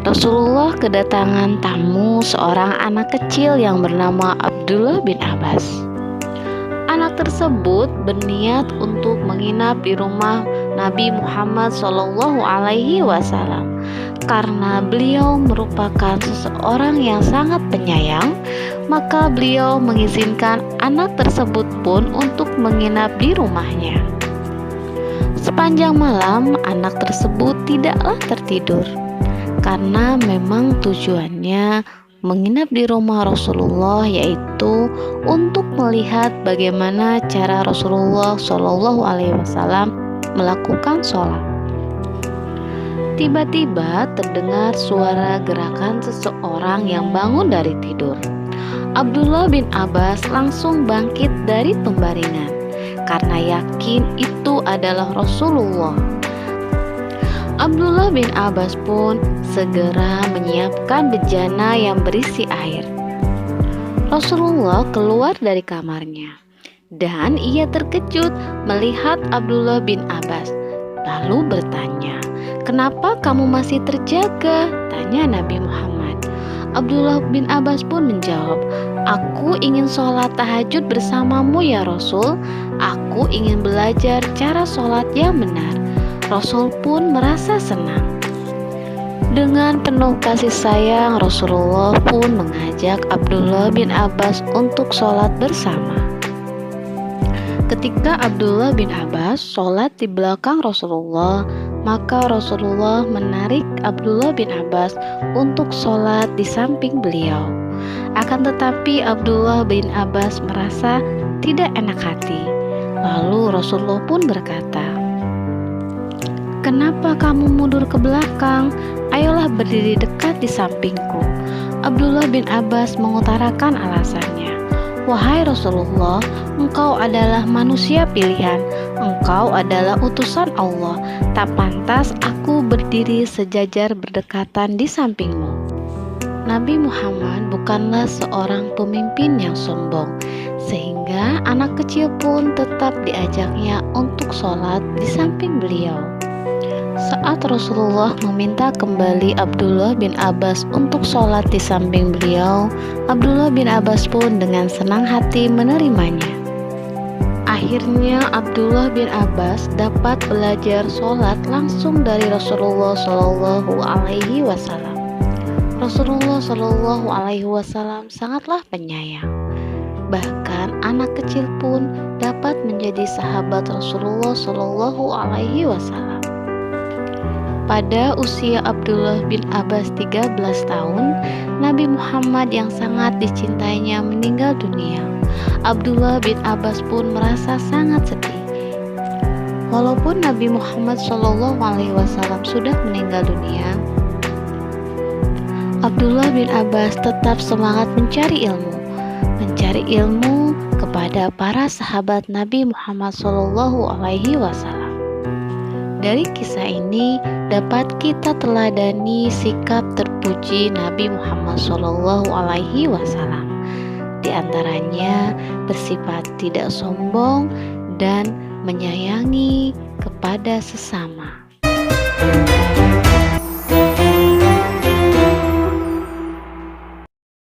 Rasulullah kedatangan tamu seorang anak kecil yang bernama Abdullah bin Abbas. Anak tersebut berniat untuk menginap di rumah Nabi Muhammad SAW. Karena beliau merupakan seseorang yang sangat penyayang, maka beliau mengizinkan anak tersebut pun untuk menginap di rumahnya. Sepanjang malam, anak tersebut tidaklah tertidur, karena memang tujuannya menginap di rumah Rasulullah yaitu untuk melihat bagaimana cara Rasulullah SAW melakukan sholat. Tiba-tiba terdengar suara gerakan seseorang yang bangun dari tidur. Abdullah bin Abbas langsung bangkit dari pembaringan karena yakin itu adalah Rasulullah. Abdullah bin Abbas pun segera menyiapkan bejana yang berisi air. Rasulullah keluar dari kamarnya dan ia terkejut melihat Abdullah bin Abbas. Lalu bertanya, "Kenapa kamu masih terjaga?" tanya Nabi Muhammad. Abdullah bin Abbas pun menjawab, "Aku ingin sholat tahajud bersamamu ya Rasul. Aku ingin belajar cara sholat yang benar." Rasul pun merasa senang. Dengan penuh kasih sayang, Rasulullah pun mengajak Abdullah bin Abbas untuk sholat bersama. Ketika Abdullah bin Abbas sholat di belakang Rasulullah, maka Rasulullah menarik Abdullah bin Abbas untuk sholat di samping beliau. Akan tetapi Abdullah bin Abbas merasa tidak enak hati. Lalu Rasulullah pun berkata, "Kenapa kamu mundur ke belakang? Ayolah berdiri dekat di sampingku." Abdullah bin Abbas mengutarakan alasannya, "Wahai Rasulullah, engkau adalah manusia pilihan. Engkau adalah utusan Allah. Tak pantas aku berdiri sejajar berdekatan di sampingmu." Nabi Muhammad bukanlah seorang pemimpin yang sombong, sehingga anak kecil pun tetap diajaknya untuk sholat di samping beliau. Saat Rasulullah meminta kembali Abdullah bin Abbas untuk sholat di samping beliau, Abdullah bin Abbas pun dengan senang hati menerimanya. Akhirnya Abdullah bin Abbas dapat belajar sholat langsung dari Rasulullah SAW. Rasulullah SAW sangatlah penyayang. Bahkan anak kecil pun dapat menjadi sahabat Rasulullah SAW. Pada usia Abdullah bin Abbas 13 tahun, Nabi Muhammad yang sangat dicintainya meninggal dunia. Abdullah bin Abbas pun merasa sangat sedih. Walaupun Nabi Muhammad SAW sudah meninggal dunia, Abdullah bin Abbas tetap semangat mencari ilmu kepada para sahabat Nabi Muhammad SAW. Dari kisah ini dapat kita teladani sikap terpuji Nabi Muhammad SAW. Di antaranya bersifat tidak sombong dan menyayangi kepada sesama.